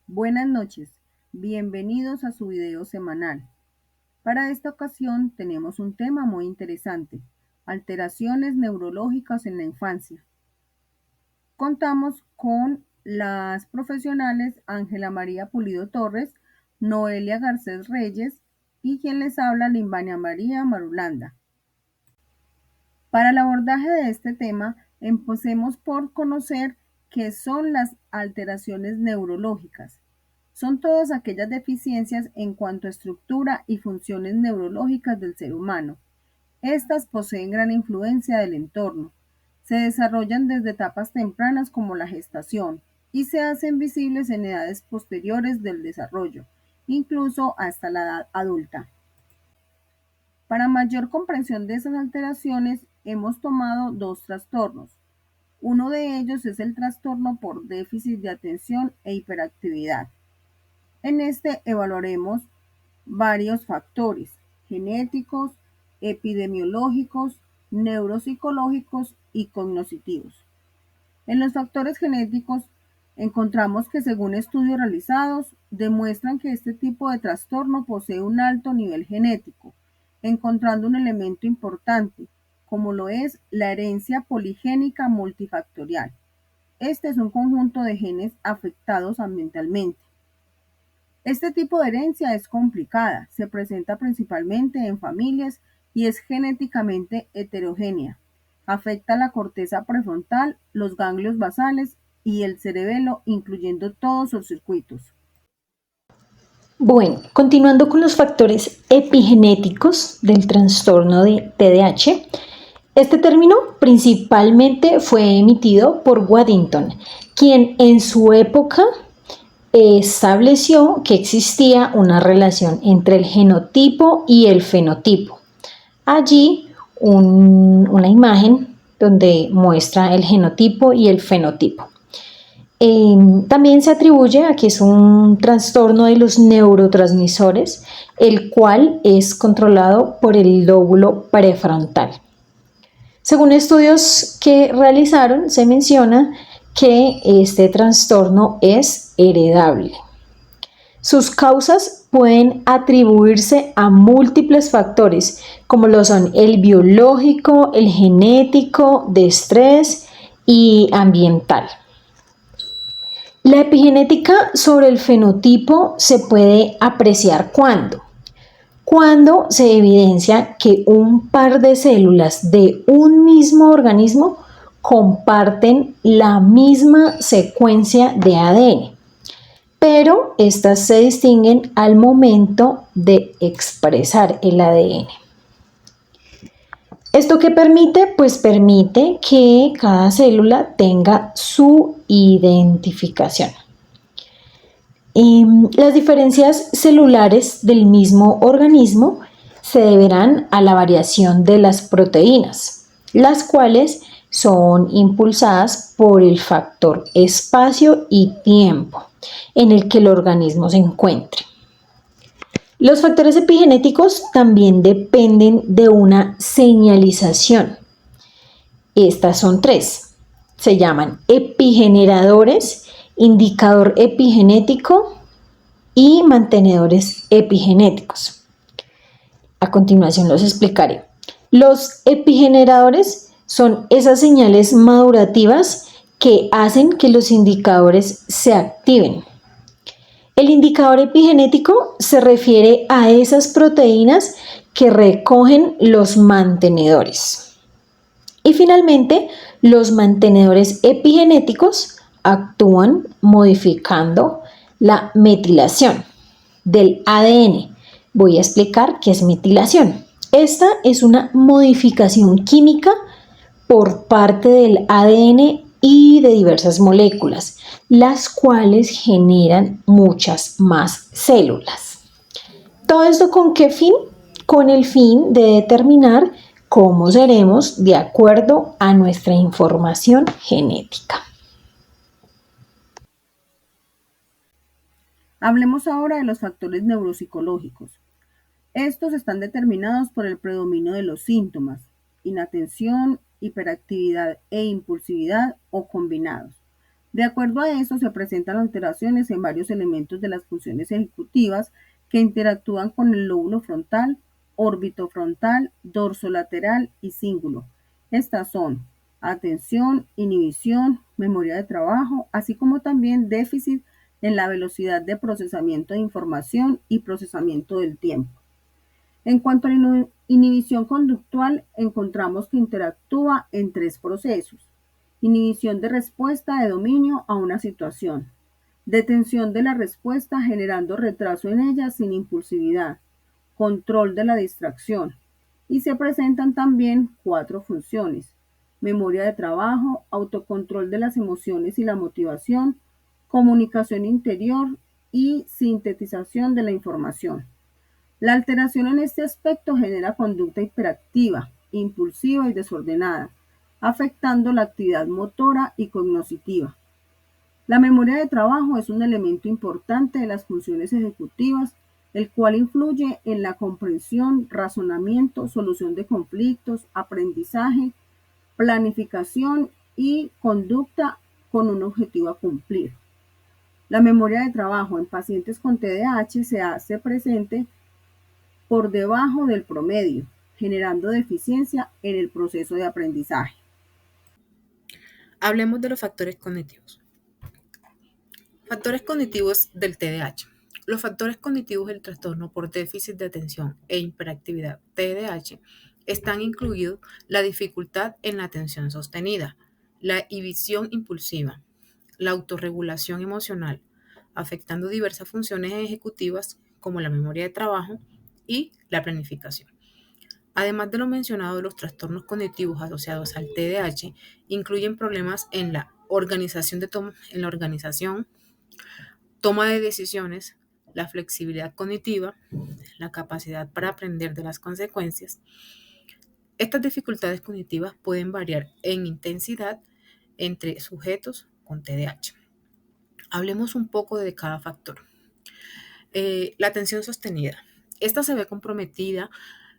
Buenas noches, bienvenidos a su video semanal. Para esta ocasión tenemos un tema muy interesante, alteraciones neurológicas en la infancia. Contamos con las profesionales Ángela María Pulido Torres, Noelia Garcés Reyes y quien les habla, Limbania María Marulanda. Para el abordaje de este tema, empecemos por conocer qué son las alteraciones neurológicas. Son todas aquellas deficiencias en cuanto a estructura y funciones neurológicas del ser humano. Estas poseen gran influencia del entorno. Se desarrollan desde etapas tempranas como la gestación y se hacen visibles en edades posteriores del desarrollo, incluso hasta la edad adulta. Para mayor comprensión de esas alteraciones, hemos tomado dos trastornos. Uno de ellos es el trastorno por déficit de atención e hiperactividad. En este evaluaremos varios factores genéticos, epidemiológicos, neuropsicológicos y cognitivos. En los factores genéticos encontramos que según estudios realizados demuestran que este tipo de trastorno posee un alto nivel genético, encontrando un elemento importante, como lo es la herencia poligénica multifactorial. Este es un conjunto de genes afectados ambientalmente. Este tipo de herencia es complicada, se presenta principalmente en familias y es genéticamente heterogénea. Afecta la corteza prefrontal, los ganglios basales y el cerebelo, incluyendo todos sus circuitos. Bueno, continuando con los factores epigenéticos del trastorno de TDAH, este término principalmente fue emitido por Waddington, quien en su época estableció que existía una relación entre el genotipo y el fenotipo. Allí una imagen donde muestra el genotipo y el fenotipo. También se atribuye a que es un trastorno de los neurotransmisores, el cual es controlado por el lóbulo prefrontal. Según estudios que realizaron, se menciona que este trastorno es heredable. Sus causas pueden atribuirse a múltiples factores, como lo son el biológico, el genético, de estrés y ambiental. La epigenética sobre el fenotipo se puede apreciar cuando se evidencia que un par de células de un mismo organismo comparten la misma secuencia de ADN, pero estas se distinguen al momento de expresar el ADN. ¿Esto qué permite? Pues permite que cada célula tenga su identificación. Las diferencias celulares del mismo organismo se deberán a la variación de las proteínas, las cuales son impulsadas por el factor espacio y tiempo en el que el organismo se encuentre. Los factores epigenéticos también dependen de una señalización. Estas son tres. Se llaman epigeneradores, indicador epigenético y mantenedores epigenéticos. A continuación los explicaré. Los epigeneradores son esas señales madurativas que hacen que los indicadores se activen. El indicador epigenético se refiere a esas proteínas que recogen los mantenedores. Y finalmente, los mantenedores epigenéticos actúan modificando la metilación del ADN. Voy a explicar qué es metilación. Esta es una modificación química por parte del ADN y de diversas moléculas, las cuales generan muchas más células. ¿Todo esto con qué fin? Con el fin de determinar cómo seremos de acuerdo a nuestra información genética. Hablemos ahora de los factores neuropsicológicos. Estos están determinados por el predominio de los síntomas, inatención, hiperactividad e impulsividad o combinados. De acuerdo a eso, se presentan alteraciones en varios elementos de las funciones ejecutivas que interactúan con el lóbulo frontal, orbitofrontal, dorsolateral y cíngulo. Estas son atención, inhibición, memoria de trabajo, así como también déficit en la velocidad de procesamiento de información y procesamiento del tiempo. En cuanto a la inhibición conductual, encontramos que interactúa en tres procesos: inhibición de respuesta de dominio a una situación, detención de la respuesta generando retraso en ella sin impulsividad, control de la distracción. Y se presentan también cuatro funciones: memoria de trabajo, autocontrol de las emociones y la motivación, comunicación interior y sintetización de la información. La alteración en este aspecto genera conducta hiperactiva, impulsiva y desordenada, afectando la actividad motora y cognitiva. La memoria de trabajo es un elemento importante de las funciones ejecutivas, el cual influye en la comprensión, razonamiento, solución de conflictos, aprendizaje, planificación y conducta con un objetivo a cumplir. La memoria de trabajo en pacientes con TDAH se hace presente por debajo del promedio, generando deficiencia en el proceso de aprendizaje. Hablemos de los factores cognitivos. Factores cognitivos del TDAH. Los factores cognitivos del trastorno por déficit de atención e hiperactividad TDAH están incluidos la dificultad en la atención sostenida, la inhibición impulsiva, la autorregulación emocional, afectando diversas funciones ejecutivas como la memoria de trabajo y la planificación. Además de lo mencionado, los trastornos cognitivos asociados al TDAH incluyen problemas en la organización, toma de decisiones, la flexibilidad cognitiva, la capacidad para aprender de las consecuencias. Estas dificultades cognitivas pueden variar en intensidad entre sujetos con TDAH. Hablemos un poco de cada factor. La atención sostenida. Esta se ve comprometida,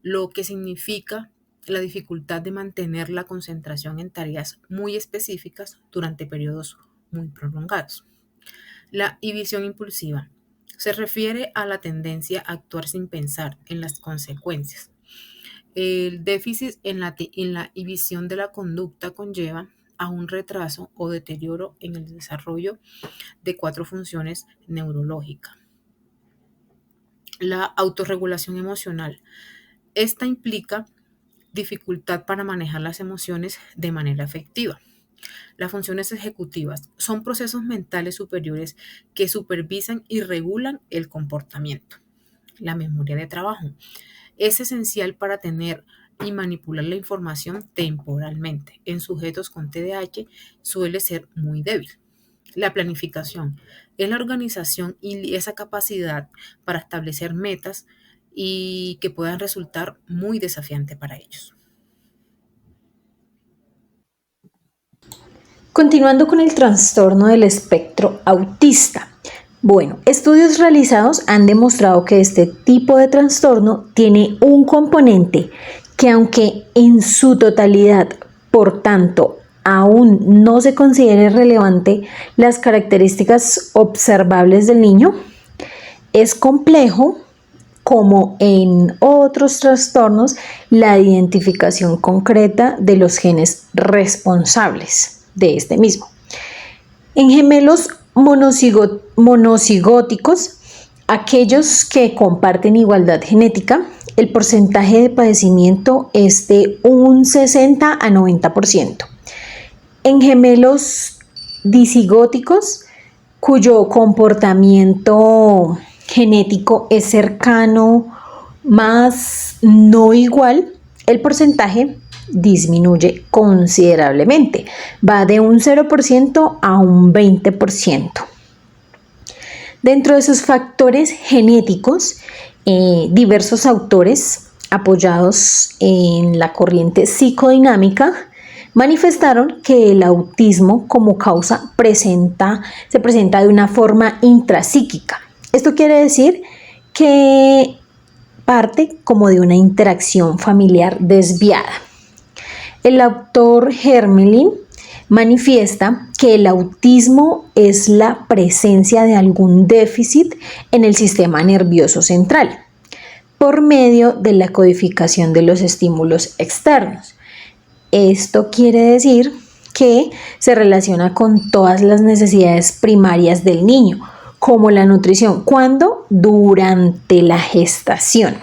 lo que significa la dificultad de mantener la concentración en tareas muy específicas durante periodos muy prolongados. La inhibición impulsiva se refiere a la tendencia a actuar sin pensar en las consecuencias. El déficit en la inhibición de la conducta conlleva a un retraso o deterioro en el desarrollo de cuatro funciones neurológicas. La autorregulación emocional. Esta implica dificultad para manejar las emociones de manera efectiva. Las funciones ejecutivas son procesos mentales superiores que supervisan y regulan el comportamiento. La memoria de trabajo es esencial para tener y manipular la información temporalmente. En sujetos con TDAH suele ser muy débil. La planificación es la organización y esa capacidad para establecer metas y que puedan resultar muy desafiantes para ellos. Continuando con el trastorno del espectro autista. Bueno, estudios realizados han demostrado que este tipo de trastorno tiene un componente que, aunque en su totalidad, por tanto, aún no se considere relevante las características observables del niño, es complejo, como en otros trastornos, la identificación concreta de los genes responsables de este mismo. En gemelos monocigóticos, aquellos que comparten igualdad genética, el porcentaje de padecimiento es de un 60 a 90%. En gemelos disigóticos, cuyo comportamiento genético es cercano más no igual, el porcentaje disminuye considerablemente, va de un 0% a un 20%. Dentro de sus factores genéticos, diversos autores apoyados en la corriente psicodinámica manifestaron que el autismo como causa se presenta de una forma intrapsíquica. Esto quiere decir que parte como de una interacción familiar desviada. El autor Hermelin manifiesta que el autismo es la presencia de algún déficit en el sistema nervioso central por medio de la codificación de los estímulos externos. Esto quiere decir que se relaciona con todas las necesidades primarias del niño, como la nutrición. ¿Cuándo? Durante la gestación,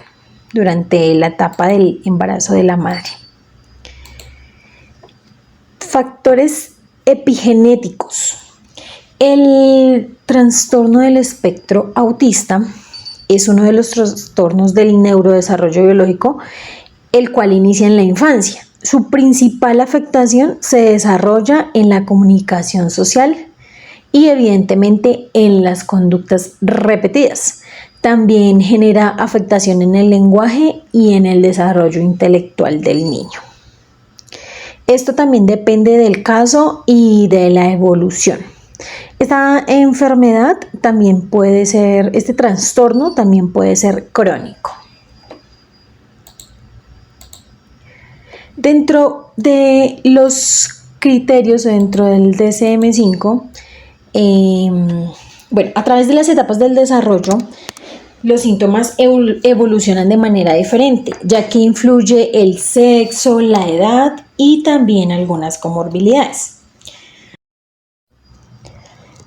durante la etapa del embarazo de la madre. Factores epigenéticos. El trastorno del espectro autista es uno de los trastornos del neurodesarrollo biológico, el cual inicia en la infancia. Su principal afectación se desarrolla en la comunicación social y evidentemente en las conductas repetidas. También genera afectación en el lenguaje y en el desarrollo intelectual del niño. Esto también depende del caso y de la evolución. Esta enfermedad también puede ser, este trastorno también puede ser crónico. Dentro de los criterios, dentro del DSM-5, a través de las etapas del desarrollo, los síntomas evolucionan de manera diferente, ya que influye el sexo, la edad y también algunas comorbilidades.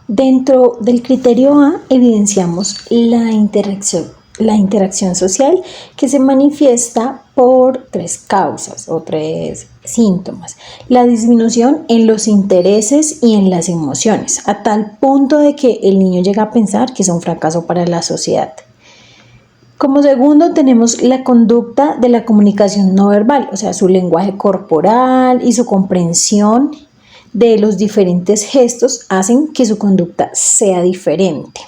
Dentro del criterio A evidenciamos la interacción social, que se manifiesta por 3 causas o 3 síntomas. La disminución en los intereses y en las emociones, a tal punto de que el niño llega a pensar que es un fracaso para la sociedad. Como segundo tenemos la conducta de la comunicación no verbal, o sea, su lenguaje corporal y su comprensión de los diferentes gestos hacen que su conducta sea diferente.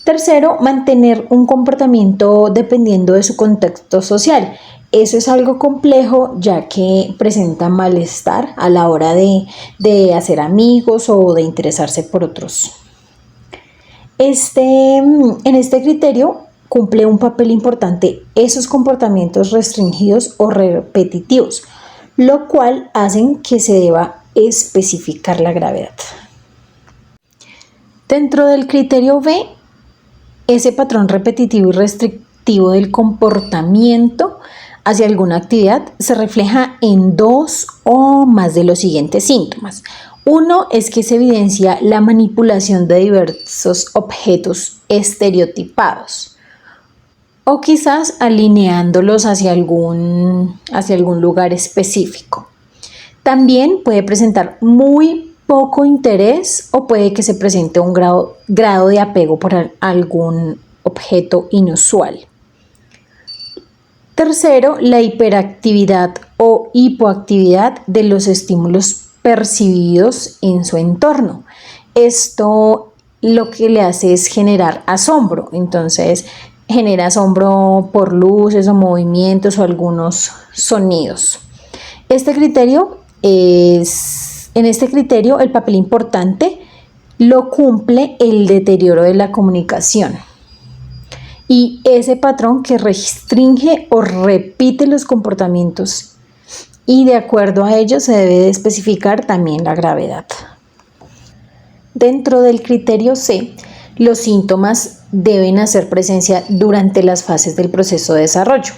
Tercero, mantener un comportamiento dependiendo de su contexto social. Eso es algo complejo, ya que presenta malestar a la hora de hacer amigos o de interesarse por otros. En este criterio cumple un papel importante esos comportamientos restringidos o repetitivos, lo cual hacen que se deba especificar la gravedad. Dentro del criterio B, ese patrón repetitivo y restrictivo del comportamiento hacia alguna actividad se refleja en 2 o más de los siguientes síntomas. Uno es que se evidencia la manipulación de diversos objetos estereotipados o quizás alineándolos hacia algún lugar específico. También puede presentar muy poco interés o puede que se presente un grado de apego por algún objeto inusual. Tercero, la hiperactividad o hipoactividad de los estímulos percibidos en su entorno. Esto lo que le hace es generar asombro, entonces genera asombro por luces o movimientos o algunos sonidos. En este criterio el papel importante lo cumple el deterioro de la comunicación y ese patrón que restringe o repite los comportamientos, y de acuerdo a ello se debe de especificar también la gravedad. Dentro del criterio C, los síntomas deben hacer presencia durante las fases del proceso de desarrollo,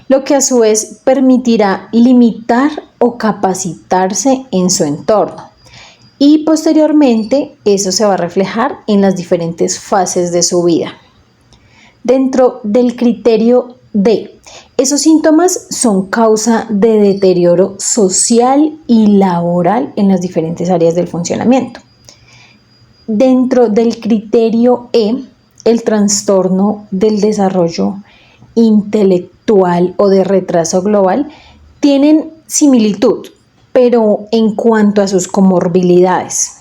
lo que a su vez permitirá limitar o capacitarse en su entorno. Y posteriormente eso se va a reflejar en las diferentes fases de su vida. Dentro del criterio D, esos síntomas son causa de deterioro social y laboral en las diferentes áreas del funcionamiento. Dentro del criterio E, el trastorno del desarrollo intelectual o de retraso global tienen similitud, pero en cuanto a sus comorbilidades.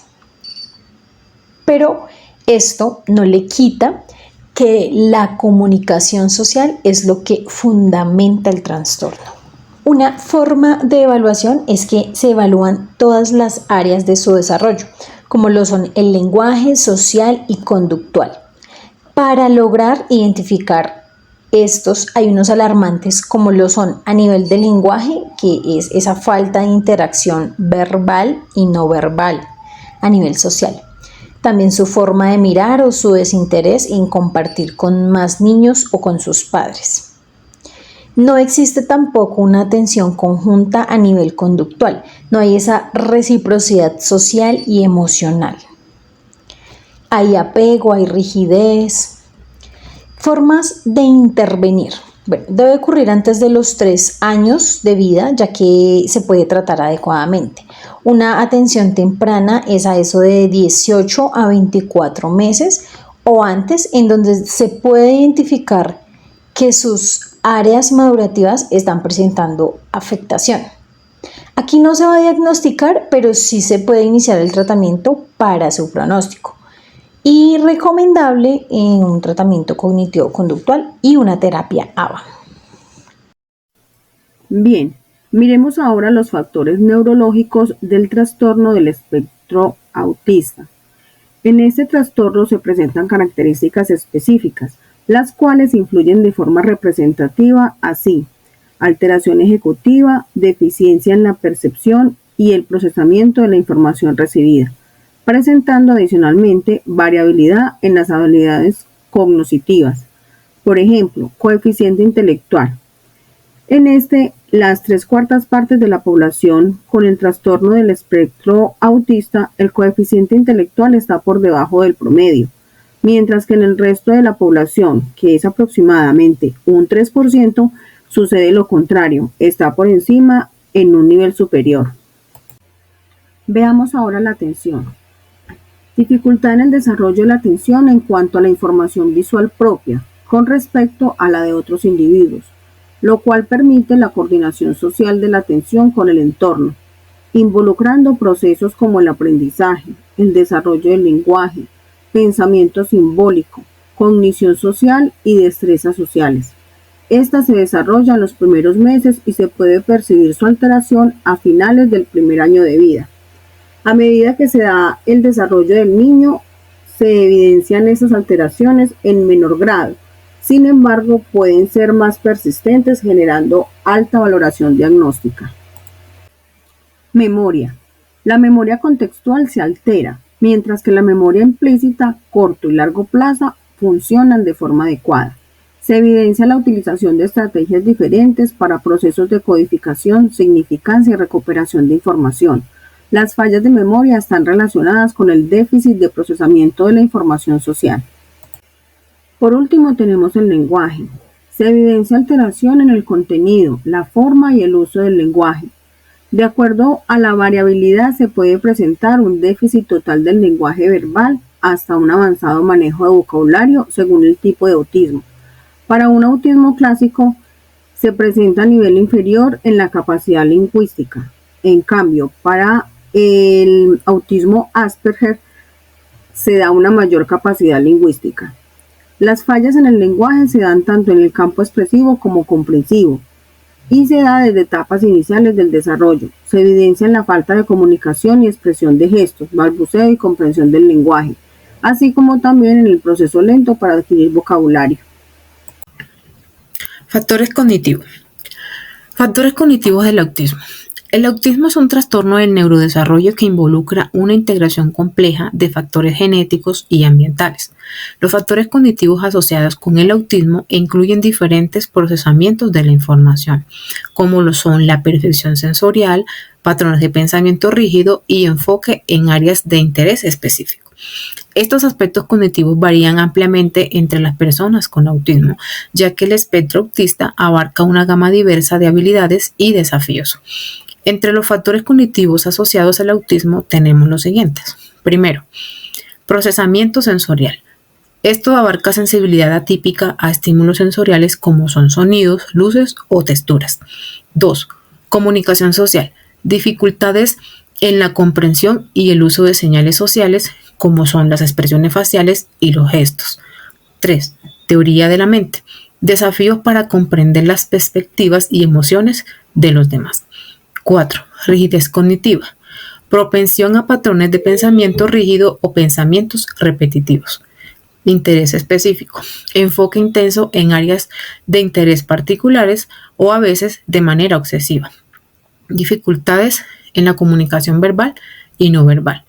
Pero esto no le quita que la comunicación social es lo que fundamenta el trastorno. Una forma de evaluación es que se evalúan todas las áreas de su desarrollo, como lo son el lenguaje, social y conductual, para lograr identificar estos hay unos alarmantes como lo son a nivel del lenguaje, que es esa falta de interacción verbal y no verbal a nivel social. También su forma de mirar o su desinterés en compartir con más niños o con sus padres. No existe tampoco una atención conjunta a nivel conductual, no hay esa reciprocidad social y emocional. Hay apego, hay rigidez. Formas de intervenir. Bueno, debe ocurrir antes de los 3 años de vida, ya que se puede tratar adecuadamente. Una atención temprana es a eso de 18 a 24 meses o antes, en donde se puede identificar que sus áreas madurativas están presentando afectación. Aquí no se va a diagnosticar, pero sí se puede iniciar el tratamiento para su pronóstico. Y recomendable en un tratamiento cognitivo-conductual y una terapia ABA. Bien, miremos ahora los factores neurológicos del trastorno del espectro autista. En este trastorno se presentan características específicas, las cuales influyen de forma representativa así: alteración ejecutiva, deficiencia en la percepción y el procesamiento de la información recibida, presentando adicionalmente variabilidad en las habilidades cognitivas. Por ejemplo, coeficiente intelectual. En las 3/4 partes de la población con el trastorno del espectro autista, el coeficiente intelectual está por debajo del promedio, mientras que en el resto de la población, que es aproximadamente un 3%, sucede lo contrario, está por encima en un nivel superior. Veamos ahora la atención. Dificultad en el desarrollo de la atención en cuanto a la información visual propia con respecto a la de otros individuos, lo cual permite la coordinación social de la atención con el entorno, involucrando procesos como el aprendizaje, el desarrollo del lenguaje, pensamiento simbólico, cognición social y destrezas sociales. Esta se desarrolla en los primeros meses y se puede percibir su alteración a finales del primer año de vida. A medida que se da el desarrollo del niño, se evidencian esas alteraciones en menor grado. Sin embargo, pueden ser más persistentes, generando alta valoración diagnóstica. Memoria. La memoria contextual se altera, mientras que la memoria implícita, corto y largo plazo, funcionan de forma adecuada. Se evidencia la utilización de estrategias diferentes para procesos de codificación, significancia y recuperación de información. Las fallas de memoria están relacionadas con el déficit de procesamiento de la información social. Por último, tenemos el lenguaje. Se evidencia alteración en el contenido, la forma y el uso del lenguaje. De acuerdo a la variabilidad, se puede presentar un déficit total del lenguaje verbal hasta un avanzado manejo de vocabulario según el tipo de autismo. Para un autismo clásico, se presenta a nivel inferior en la capacidad lingüística. En cambio, para el autismo Asperger se da una mayor capacidad lingüística. Las fallas en el lenguaje se dan tanto en el campo expresivo como comprensivo y se da desde etapas iniciales del desarrollo. Se evidencia en la falta de comunicación y expresión de gestos, balbuceo y comprensión del lenguaje, así como también en el proceso lento para adquirir vocabulario. Factores cognitivos. Factores cognitivos del autismo. El autismo es un trastorno del neurodesarrollo que involucra una integración compleja de factores genéticos y ambientales. Los factores cognitivos asociados con el autismo incluyen diferentes procesamientos de la información, como lo son la percepción sensorial, patrones de pensamiento rígido y enfoque en áreas de interés específico. Estos aspectos cognitivos varían ampliamente entre las personas con autismo, ya que el espectro autista abarca una gama diversa de habilidades y desafíos. Entre los factores cognitivos asociados al autismo tenemos los siguientes. Primero, procesamiento sensorial. Esto abarca sensibilidad atípica a estímulos sensoriales como son sonidos, luces o texturas. 2. Comunicación social. Dificultades en la comprensión y el uso de señales sociales como son las expresiones faciales y los gestos. 3. Teoría de la mente. Desafíos para comprender las perspectivas y emociones de los demás. 4. Rigidez cognitiva. Propensión a patrones de pensamiento rígido o pensamientos repetitivos. interés específico, enfoque intenso en áreas de interés particulares o a veces de manera obsesiva, dificultades en la comunicación verbal y no verbal.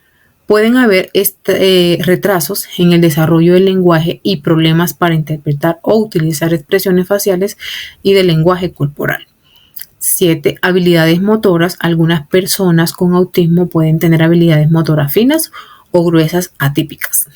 Pueden haber retrasos en el desarrollo del lenguaje y problemas para interpretar o utilizar expresiones faciales y del lenguaje corporal. 7. Habilidades motoras. Algunas personas con autismo pueden tener habilidades motoras finas o gruesas atípicas.